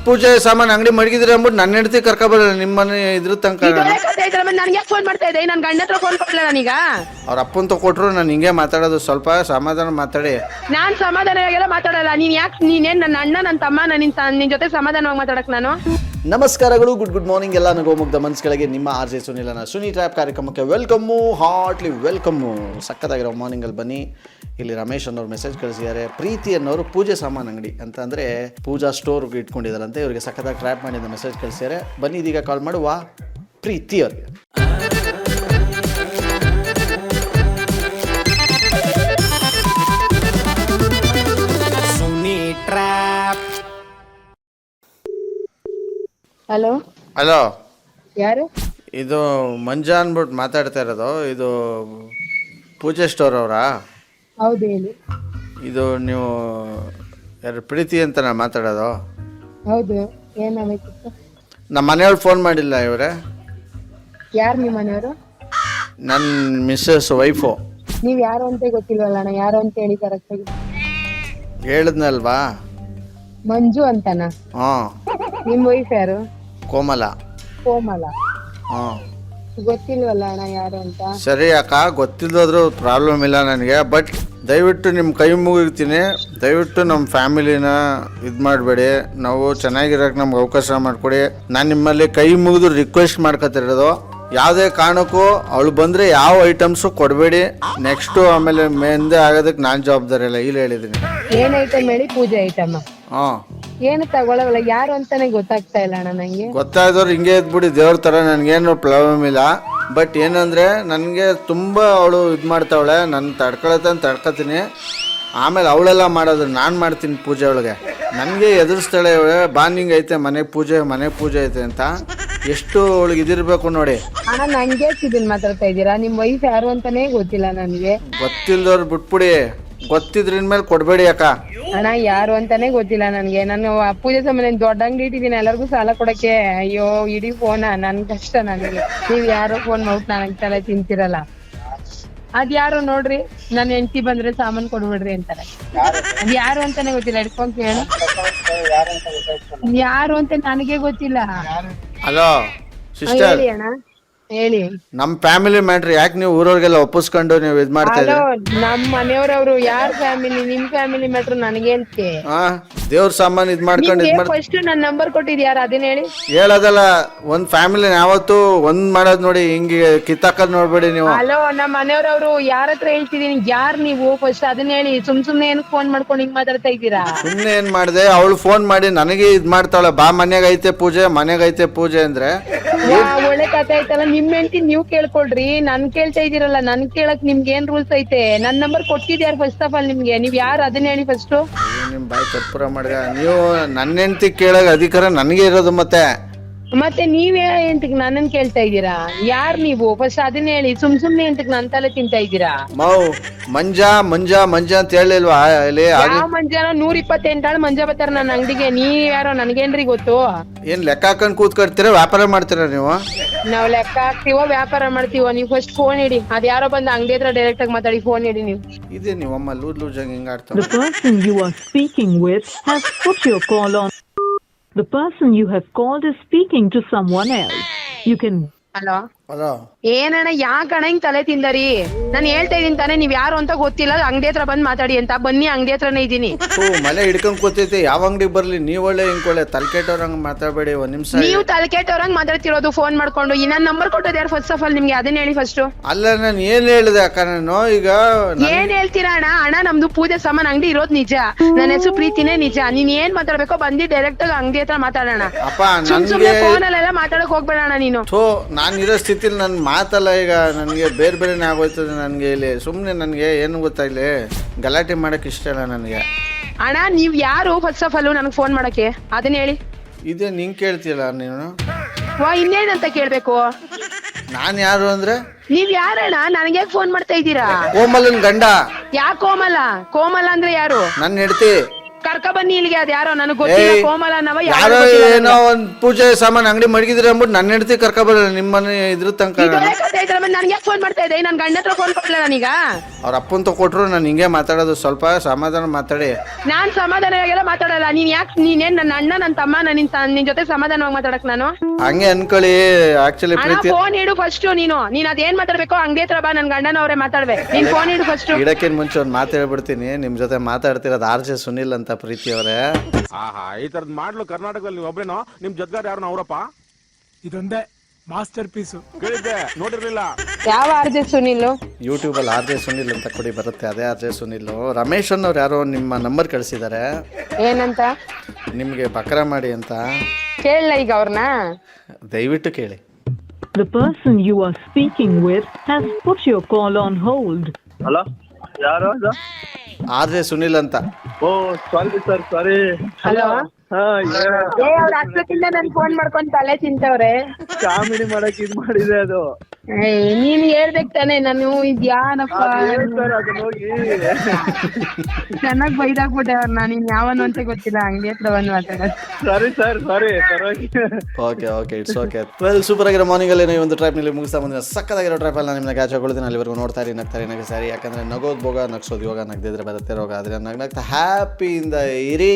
ಪೂಜೆ ಸಾಮಾನು ಅಂಗಡಿ ಮಡಗಿದ್ರೆ ಅಂದ್ಬಿಟ್ಟು ನನ್ನ ಹೆಂಡತಿ ಕರ್ಕೊಬರಲ್ಲ ನಿಮ್ಮ ಮನೆ ಇದ್ರ ತನಕ. ನನ್ಗೆ ಯಾಕೆ ಫೋನ್ ಮಾಡ್ತಾ ಇದ್ದೆ? ನನ್ ಗಂಡ ಹತ್ರ ಫೋನ್ ಕೊಡ್ಲಿಲ್ಲ ನಾನೀಗ. ಅವ್ರ ಅಪ್ಪಂತ ಕೊಟ್ರು ನಾನು ಹಿಂಗೆ ಮಾತಾಡೋದು, ಸ್ವಲ್ಪ ಸಮಾಧಾನ ಮಾತಾಡಿ. ನಾನ್ ಸಮಾಧಾನವಾಗೆಲ್ಲ ಮಾತಾಡಲ್ಲ. ನೀನೇನ್ ನನ್ನ ಅಣ್ಣ ನನ್ನ ತಮ್ಮ ನಿನ್ ಜೊತೆ ಸಮಾಧಾನವಾಗಿ ಮಾತಾಡಕ್ ನಾನು? ನಮಸ್ಕಾರಗಳು, ಗುಡ್ ಮಾರ್ನಿಂಗ್ ಎಲ್ಲ ನಗೋಮುಗ್ಧ ಮನಸ್ಸುಗಳಿಗೆ. ನಿಮ್ಮ ಆರ್ ಜೆ ಸುನಿಲನ ಸುನಿ ಟ್ರ್ಯಾಪ್ ಕಾರ್ಯಕ್ರಮಕ್ಕೆ ವೆಲ್ಕಮ್ಮು, ಹಾರ್ಟ್ಲಿ ವೆಲ್ಕಮ್ಮು. ಸಕ್ಕತ್ತಾಗಿರೋ ಮಾರ್ನಿಂಗಲ್ಲಿ ಬನ್ನಿ. ಇಲ್ಲಿ ರಮೇಶ್ ಅನ್ನೋರು ಮೆಸೇಜ್ ಕಳಿಸಿದ್ದಾರೆ. ಪ್ರೀತಿ ಅನ್ನೋರು ಪೂಜೆ ಸಾಮಾನು ಅಂಗಡಿ ಅಂತ ಅಂದರೆ ಪೂಜಾ ಸ್ಟೋರ್ಗೆ ಇಟ್ಕೊಂಡಿದ್ದಾರಂತೆ. ಇವರಿಗೆ ಸಕ್ಕತ್ತಾಗಿ ಟ್ರ್ಯಾಪ್ ಮಾಡಿದ ಮೆಸೇಜ್ ಕಳಿಸಿದ್ದಾರೆ. ಬನ್ನಿ ಇದೀಗ ಕಾಲ್ ಮಾಡುವ ಪ್ರೀತಿ ಅವ್ರಿಗೆ. ಹಲೋ ಹಲೋ, ಯಾರು? ಇದು ಮಂಜಾ ಅಂದ್ಬಿಟ್ಟು ಮಾತಾಡ್ತಾ ಇರೋದು. ಇದು ಪೂಜೆ ಸ್ಟೋರ್ ಅವರಾ? ಹೌದು, ಹೇಳಿ. ಇದು ನೀವು ಯಾರು ಪ್ರೀತಿ ಅಂತ ನಾನು ಮಾತಾಡೋದು? ಹೌದು, ಏನಾಗಬೇಕಿತ್ತು? ನಮ್ಮ ಮನೆಯವ್ರು ಫೋನ್ ಮಾಡಿಲ್ಲ ಇವರೇ? ಯಾರು ನಿಮ್ಮ ಮನೆಯವರು? ನನ್ನ ಮಿಸ್ಸಸ್ ವೈಫು. ನೀವ್ ಯಾರು ಅಂತ ಗೊತ್ತಿಲ್ವಲ್ಲ ಅಣ್ಣ. ಯಾರು ಅಂತ ಹೇಳಿ ಕರೆಕ್ಟಾಗಿ. ಹೇಳಿದ್ನಲ್ವಾ? ಮಂಜು ಅಂತನಾ? ಹಾಂ. ನಿಮ್ ವೈಫ್ ಯಾರು? ಕೋಮಲ. ಕೋಮಲ? ಹಾಂ. ಗೊತ್ತಿಲ್ವಲ್ಲ ಅಣ್ಣ ಯಾರು ಅಂತ. ಸರಿ ಅಕ್ಕ, ಗೊತ್ತಿಲ್ಲದ್ರೂ ಪ್ರಾಬ್ಲಮ್ ಇಲ್ಲ ನನಗೆ. ಬಟ್ ದಯವಿಟ್ಟು ನಿಮ್ಮ ಕೈ ಮುಗಿತೀನಿ, ದಯವಿಟ್ಟು ನಮ್ಮ ಫ್ಯಾಮಿಲಿನ ಇದು ಮಾಡಬೇಡಿ. ನಾವು ಚೆನ್ನಾಗಿರೋಕೆ ನಮ್ಗೆ ಅವಕಾಶ ಮಾಡಿಕೊಡಿ. ನಾನು ನಿಮ್ಮಲ್ಲಿ ಕೈ ಮುಗಿದು ರಿಕ್ವೆಸ್ಟ್ ಮಾಡ್ಕೊತಿರೋದು, ಯಾವುದೇ ಕಾರಣಕ್ಕೂ ಅವಳು ಬಂದರೆ ಯಾವ ಐಟಮ್ಸು ಕೊಡಬೇಡಿ. ನೆಕ್ಸ್ಟು ಆಮೇಲೆ ಮೆಂದೆ ಆಗೋದಕ್ಕೆ ನಾನು ಜವಾಬ್ದಾರಿ ಇಲ್ಲ, ಇಲ್ಲಿ ಹೇಳಿದ್ದೀನಿ. ಏನ್ ಐಟಮ್ ಹೇಳಿ? ಪೂಜೆ ಐಟಮ್? ಹಾಂ. ಏನು ತಗೊಳವಲ್ಲ, ಯಾರು ಅಂತಾನೆ ಗೊತ್ತಾಗ್ತಾ ಇಲ್ಲ ಅಣ್ಣ ನಂಗೆ. ಗೊತ್ತಾಯ್ದವ್ರು ಹಿಂಗೆ ಇದ್ಬಿಡಿ ದೇವ್ರ ಥರ, ನನಗೇನು ಪ್ರಾಬ್ಲಮ್ ಇಲ್ಲ. ಬಟ್ ಏನಂದರೆ ನನಗೆ ತುಂಬ ಅವಳು ಇದು ಮಾಡ್ತಾವಳೆ. ನಾನು ತಡ್ಕೊತೀನಿ. ಆಮೇಲೆ ಅವಳೆಲ್ಲ ಮಾಡೋದು ನಾನು ಮಾಡ್ತೀನಿ ಪೂಜೆ ಒಳಗೆ. ನನಗೆ ಎದುರಿಸ್ತಾಳೆ ಅವಳೆ, ಬಾ ನಿಂಗೆ ಐತೆ ಮನೆ ಪೂಜೆ ಐತೆ ಅಂತ. ಎಷ್ಟು ಅವಳಿಗೆ ಇದಿರಬೇಕು ನೋಡಿ. ಅಣ್ಣ ನಂಗೆ ಇದನ್ನ ಮಾತಾಡ್ತಾ ಇದ್ದೀರಾ? ನಿಮ್ ವೈಫ್ ಯಾರು ಅಂತಾನೆ ಗೊತ್ತಿಲ್ಲ ನನಗೆ. ಗೊತ್ತಿಲ್ದವ್ರು ಬಿಟ್ಬಿಡಿ, ಗೊತ್ತಿದ್ರಿನ ಮೇಲೆ ಕೊಡಬೇಡಿ ಅಕ್ಕ. ಅಣ್ಣ ಯಾರು ಅಂತಾನೆ ಗೊತ್ತಿಲ್ಲ ನನ್ಗೆ. ನಾನು ಪೂಜೆ ಸಂಬಂಧ ದೊಡ್ಡ ಅಂಗಡಿ ಇಟ್ಟಿದ್ದೀನಿ, ಎಲ್ಲರಿಗೂ ಸಾಲ ಕೊಡಕ್ಕೆ. ಅಯ್ಯೋ ಇಡೀ ಫೋನ ನನ್ ಕಷ್ಟ ನನಗೆ. ನೀವ್ ಯಾರೋ ಫೋನ್ ಮಾಡ್ಬಿಟ್ಟು ನನಗೆ ತಲೆ ತಿಂತಿರಲ್ಲ. ಅದ್ ಯಾರು ನೋಡ್ರಿ, ನನ್ ಹೆಂಡತಿ ಬಂದ್ರೆ ಸಾಮಾನ್ ಕೊಡ್ಬಿಡ್ರಿ ಅಂತಾರೆ. ಅದ್ ಯಾರು ಅಂತಾನೆ ಗೊತ್ತಿಲ್ಲ. ಹಿಡ್ಕೊಂಡ್ ಕೇಳು, ಯಾರು ಅಂತ ನನಗೆ ಗೊತ್ತಿಲ್ಲ. ಹಲೋ ಸಿಸ್ಟರ್, ಹೇಳಿ ಅಣ್ಣ, ಹೇಳಿ. ನಮ್ಮ ಫ್ಯಾಮಿಲಿ ಮ್ಯಾಟ್ರ್ ಯಾಕೆ ನೀವು ಊರವ್ರಿಗೆಲ್ಲ ಒಪ್ಪಿಸ್ಕೊಂಡು ನೀವು ಇದು ಮಾಡ್ತಾ ಇದ್ದೀರಿ? ನಮ್ ಮನೆಯವ್ರವ್ರು ಯಾರ ಫ್ಯಾಮಿಲಿ? ನಿಮ್ ಫ್ಯಾಮಿಲಿ ಮ್ಯಾಟ್ರ್ ನನಗೇನ್ಕೆ? ದೇವ್ರ ಸಾಮಾನು ಇದು ಮಾಡ್ಕೊಂಡು ಫಸ್ಟ್ ನನ್ ನಂಬರ್ ಕೊಟ್ಟಿದ್ ಯಾರು ಅದನ್ನ ಹೇಳಿ. ಹೇಳೋದಲ್ಲ, ಒಂದ್ ಫ್ಯಾಮಿಲಿ ಯಾವತ್ತು ಒಂದ್ ಮಾಡೋದ್ ನೋಡಿ, ಹಿಂಗೆ ಕಿತ್ತಾಕದ್ ನೋಡ್ಬೇಡಿ ನೀವು. ಹಲೋ, ನಮ್ಮ ಮನೆಯವ್ರವ್ರು ಯಾರ ಹತ್ರ ಹೇಳ್ತಿದೀನಿ? ಯಾರ್ ನೀವು? ಫಸ್ಟ್ ಅದನ್ನ ಹೇಳಿ. ಸುಮ್ನೆ ಏನ್ ಫೋನ್ ಮಾಡ್ಕೊಂಡು ಹಿಂಗ್ ಮಾತಾಡ್ತಾ ಇದ್ದೀರಾ? ಸುಮ್ನೆ ಏನ್ ಮಾಡ್ದೆ, ಅವಳು ಫೋನ್ ಮಾಡಿ ನನಗೆ ಇದ್ ಮಾಡ್ತಾಳೆ, ಬಾ ಮನೆಗೈತೆ ಪೂಜೆ ಅಂದ್ರೆ. ಒಳ್ಳೆ ಕಥೆ ಐತಲ್ಲ. ನಿಮ್ ಹೆಂಡತಿ ನೀವ್ ಕೇಳ್ಕೊಳ್ರಿ, ನನ್ ಕೇಳ್ತಾ ಇದೀರಲ್ಲ. ನನ್ ಕೇಳಕ್ ನಿಮ್ಗೆ ಏನ್ ರೂಲ್ಸ್ ಐತೆ? ನನ್ ನಂಬರ್ ಕೊಟ್ಟಿದ್ಯಾರು ಫಸ್ಟ್ ಆಫ್ ಆಲ್ ನಿಮ್ಗೆ? ನೀವ್ ಯಾರು ಅದನ್ನ ಹೇಳಿ ಫಸ್ಟ್. ನಿಮ್ ಬಾಯಿ ಕರ್ಪೂರ ಮಾಡ್ಗ. ನೀವು ನನ್ನ ಹೆಂಡತಿ ಕೇಳೋ ಅಧಿಕಾರ ನನಗೆ ಇರೋದು. ಮತ್ತೆ ನೀವೇ ಎಂತಕ್ ನನ್ನನ್ ಕೇಳ್ತಾ ಇದ್ದೀರಾ? ಯಾರ್ ನೀವು ಫಸ್ಟ್ ಅದನ್ನ ಹೇಳಿ. ಸುಮ್ನೆ ಎಂತಕ್ ನನ್ ತಲೆ ತಿಂತಾ ಇದ್ದೀರಾ? ಮಂಜಾ ಅಂತ ಹೇಳಿಲ್ವಾ? ಯಾವ ಮಂಜಾನ? 128 ಮಂಜಾ ಬರ್ತಾರ ನನ್ನ ಅಂಗಡಿಗೆ. ನೀವ್ ಯಾರೋ ನನ್ಗೇನ್ರಿ ಗೊತ್ತು? ಏನ್ ಲೆಕ್ಕ ಹಾಕೊಂಡ್ ಕೂತ್ಕೊಡ್ತೀರಾ? ವ್ಯಾಪಾರ ಮಾಡ್ತೀರಾ ನೀವು? ನಾವ್ ಲೆಕ್ಕ ಹಾಕ್ತಿವೋ ವ್ಯಾಪಾರ ಮಾಡ್ತೀವೋ? ನೀವು ಫಸ್ಟ್ ಫೋನ್ ಇಡಿ. ಅದ್ ಯಾರೋ ಬಂದು ಅಂಗಡಿ ಹತ್ರ ಡೈರೆಕ್ಟ್ ಆಗಿ ಮಾತಾಡಿ. ಫೋನ್ ಇಡಿ ನೀವು. ಇದೇ ನೀವು ಅಮ್ಮ ಲೂಜಾಗಿ ಹಿಂಗ ಆಡ್ತಾರೆ. The person you are speaking with has put your call on. The person you have called is speaking to someone else. You can. Hello, ಏನಣ್ಣ ಯಾಕಣ್ಣ ಹಿಂಗ್ ತಲೆ ತಿಂದರಿ? ನಾನು ಹೇಳ್ತಾ ಇದೀನಿ ತಾನೇ, ನೀವ್ ಯಾರು ಅಂತ ಗೊತ್ತಿಲ್ಲ, ಅಂಗಡಿ ಹತ್ರ ಬಂದ್ ಮಾತಾಡಿ ಅಂತ. ಬನ್ನಿ, ಅಂಗಡಿ ಹತ್ರನೇ ಇದೀನಿ. ಮನೆ ಹಿಡ್ಕೊಂಡ್ ಕೂತೈತೆ, ಯಾವ ಅಂಗಡಿಗೆ ಬರ್ಲಿ? ನೀವ್ ಒಳ್ಳೆ ಹಿಂಗೊಳ್ಳೆ ತಲೆಕೆಟ್ಟವ್ರಂಗ್ ಮಾತಾಡ್ಬೇಡಿ. ಒಂದ್ ನಿಮಿಷ. ನೀವು ತಲೆಕೆಟ್ಟವ್ರಂಗ್ ಮಾತಾಡ್ತಿರೋದು ಫೋನ್ ಮಾಡ್ಕೊಂಡು. ನನ್ ನಂಬರ್ ಕೊಟ್ಟೋದು ಯಾರು ಫಸ್ಟ್ ಆಫ್ ಆಲ್ ನಿಮ್ಗೆ? ಅದನ್ನ ಹೇಳಿ ಫಸ್ಟ್. ಅಲ್ಲ, ನಾನು ಏನ್ ಹೇಳಿದೆ ಅಕ್ಕ? ನಾನು ಈಗ ಏನ್ ಹೇಳ್ತೀರಾ ಅಣ್ಣ? ಅಣ್ಣ ನಮ್ದು ಪೂಜೆ ಸಾಮಾನ್ ಅಂಗಡಿ ಇರೋದ್ ನಿಜ. ನನ್ನ ಹೆಸರು ಪ್ರೀತಿನೇ ನಿಜ. ನೀನ್ ಏನ್ ಮಾತಾಡ್ಬೇಕೋ ಬಂದಿ ಡೈರೆಕ್ಟ್ ಆಗಿ ಅಂಗಡಿ ಹತ್ರ ಮಾತಾಡೋಣ. ಸುಮ್ನೆ ಫೋನ್ ಅಲ್ಲೆಲ್ಲ ಮಾತಾಡಕ್ ಹೋಗ್ಬೇಡಣ ನೀನು. ನಾನು ಇರೋ ಸ್ಥಿತಿಲಿ ನನ್ ಮಾತಲ್ಲ. ಈಗ ನನ್ಗೆ ಬೇರೆನೆ ಆಗೋಯ್ತದೆ. ನನ್ಗೆ ಇಲ್ಲಿ ಸುಮ್ನೆ ನನ್ಗೆ ಏನು ಗೊತ್ತಾ, ಇಲ್ಲಿ ಗಲಾಟೆ ಮಾಡಕ್ ಇಷ್ಟ ಇಲ್ಲ ನನಗೆ. ಅಣ್ಣ ನೀವ್ ಯಾರು ಫಸ್ಟ್ ಆಫ್ ಆಲ್ ನನಗ್ ಫೋನ್ ಮಾಡಕ್ಕೆ? ಅದನ್ನ ಹೇಳಿ. ಇದೇ ನಿಂಗ್ ಕೇಳ್ತಿಯಲ್ಲ ನೀನು? ಇನ್ನೇನಂತ ಕೇಳ್ಬೇಕು? ನಾನ್ ಯಾರು ಅಂದ್ರೆ? ನೀವ್ ಯಾರಣ್ಣ? ನನಗೆ ಫೋನ್ ಮಾಡ್ತಾ ಇದ್ದೀರಾ? ಕೋಮಲನ್ ಗಂಡ. ಯಾ ಕೋಮಲ? ಕೋಮಲ ಅಂದ್ರೆ ಯಾರು? ನನ್ನ ಹೆಂಡತಿ. ಕರ್ಕ ಬನ್ನಿ ಇಲ್ಲಿಗೆ ಅದ್ ಯಾರೋ ನನಗ್ ಗೊತ್ತಿಲ್ಲ ಕೋಮಲ ಅನ್ನವ ಯಾರೋ ಏನೋ ಒಂದ್ ಪೂಜೆ ಸಾಮಾನ್ ಅಂಗಡಿ ಮಡಗಿದ್ರೆ ಅಂದ್ಬಿಟ್ಟು ನನ್ನ ಹೆಂಡತಿ ಕರ್ಕೊಬರ ನಿಮ್ಮನೆ ಇದ್ರ ತನಕ ನನ್ಗೆ ಯಾಕೆ ಫೋನ್ ಮಾಡ್ತಾ ಇದ್ದೆ ನನ್ ಗಂಡ ಹತ್ರ ಫೋನ್ ಕೊಡ್ಲಿಲ್ಲ ನಾನೀಗ ಅವ್ರ ಅಪ್ಪಂತ ಕೊಟ್ರು ನಾನು ಹಿಂಗೆ ಮಾತಾಡೋದು, ಸ್ವಲ್ಪ ಸಮಾಧಾನ ಮಾತಾಡಿ. ನಾನ್ ಸಮಾಧಾನವಾಗೆಲ್ಲ ಮಾತಾಡಲ್ಲ. ನೀನ್ ಯಾಕೆ ನೀನೇನ್ ನನ್ನ ಅಣ್ಣ ನನ್ನ ತಮ್ಮ ನಿನ್ ಜೊತೆ ಸಮಾಧಾನವಾಗಿ ಮಾತಾಡಕ್ ನಾನು ಹಂಗೆ ಅನ್ಕೊಳ್ಳಿ. ಆಕ್ಚುಲಿ ಪ್ರೀತಿ ಫೋನ್ ಇಡು ಫಸ್ಟ್. ನೀನ್ ಅದೇನ್ ಮಾತಾಡ್ಬೇಕೋ ಅಂಗಡಿ ಹತ್ರ ಬಾ, ನನ್ ಗಂಡನ ಅವರೇ ಮಾತಾಡ್ಬೇಕು. ನೀನ್ ಫೋನ್ ಇಡು ಫಸ್ಟ್. ಇಡಕ್ಕಿನ್ ಮುಂಚೆ ಒಂದ್ ಮಾತು ಹೇಳ್ಬಿಡ್ತೀನಿ. ನಿಮ್ ಜೊತೆ ಮಾತಾಡ್ತಿರೋದು RJ ಸುನಿಲ್ ಅಂತ ಪ್ರೀತಿ ಅವರೇ. ಆಹಾ, ಈ ತರದ್ ಮಾಡ್ಲು ಕರ್ನಾಟಕದಲ್ಲಿ ನೀವು ಒಬ್ರೇನೋ? ನಿಮ್ ಜೊತೆಗಾರ ಯಾರು ಅವರಪ್ಪ? ಇದೊಂದೇ ಮಾಸ್ಟರ್ ಪೀಸು. ಕೇಳಿದ್ದೆ, ನೋಡಿರ್ಲಿಲ್ಲ. ಯಾವ RJ ಸುನಿಲ್? ಯೂಟ್ಯೂಬ್ ಅಲ್ಲಿ RJ ಸುನಿಲ್ ಅಂತ ಕೊಡಿ ಬರುತ್ತೆ, ಅದೇ RJ ಸುನಿಲ್. ರಮೇಶ್ ಅನ್ನೋರು ಯಾರೋ ನಿಮ್ಮ ನಂಬರ್ ಕಳಿಸಿದ್ದಾರೆ ಏನಂತ ನಿಮ್ಗೆ ಬಕ್ರ ಮಾಡಿ ಅಂತ. ಕೇಳಲ್ಲ ಈಗ ಅವ್ರನ್ನ? ದಯವಿಟ್ಟು ಕೇಳಿ. The person you are speaking with has put your call on hold. Hello, ಯಾರು ಅದು? RJ ಸುನಿಲ್ ಅಂತ. ಓ ಸಾರಿ ಸರ್, ಸಾರಿ. ಹಲೋ, ಹಾ, ಅವ್ರ ಅಷ್ಟಕ್ಕಿಂತ ನನ್ ಫೋನ್ ಮಾಡ್ಕೊಂಡ್ ತಲೆ ತಿಂತವ್ರೆ. ಕಾಮಿಡಿ ಮಾಡಕ್ ಇದ್ ಮಾಡಿದೆ ಅದು. ನೀನ್ ಹೇಳ್ಬೇಕು ತಾನೆ, ನಾನು ಇದ್ಯಾನಪ್ಪ ಸರ್ ಅದನ್ನ ಹೋಗಿ ಚೆನ್ನಾಗ್ ಬೈದಾಕ್ಬಿಟ್ಟೆ ಅವ್ರನ್ನ. ನೀನ್ ಯಾವನು ಅಂತ ಗೊತ್ತಿಲ್ಲ, ಅಂಗಡಿ ಹತ್ರ ಬಂದ್ ಮಾತಾಡೋದು. ಸಾರಿ ಸರ್, ಸಾರಿ ಪರವಾಗಿ. Okay it's okay. Well, super ಆಗಿರೋ ಮಾರ್ನಿಂಗ್ ಅಲ್ಲಿ ಒಂದು ಟ್ರ್ಯಾಪ್ ನಲ್ಲಿ ಮುಗಿಸ್ತಾ ಬಂದ್ರೆ ಸಕ್ಕದಾಗಿರೋ ಟ್ರ್ಯಾಪ್ ಅಲ್ಲಿ ನಿಮ್ಮನ್ನ ಕ್ಯಾಚ್ ಹಾಕೊಳ್ತೀನಿ. ಅಲ್ಲಿವರೆಗೂ ನೋಡ್ತಾ ಇರಿ, ನಗ್ತಾರೆ ನಗೆ ಸಾರಿ. ಯಾಕಂದ್ರೆ ನಗೋದು ಭೋಗ, ನಗ್ಸೋದು ಯೋಗ, ನಗ್ದಿದ್ರೆ ಬರುತ್ತೆ ರೋಗ. ಆದ್ರೆ ನಗ್ನಗ್ತಾ ಹ್ಯಾಪಿಯಿಂದ ಇರಿ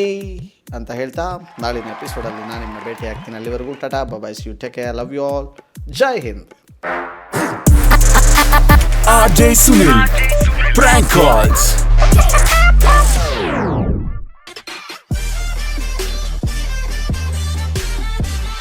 ಅಂತ ಹೇಳ್ತಾ ನಾಳಿನ ಎಪಿಸೋಡಲ್ಲಿ ನಾನು ನಿಮ್ಮ ಭೇಟಿ ಆಗ್ತೀನಿ. ಅಲ್ಲಿವರೆಗೂ tata bye, you take care, love you all, Jai Hind. RJ Sunil, prank calls.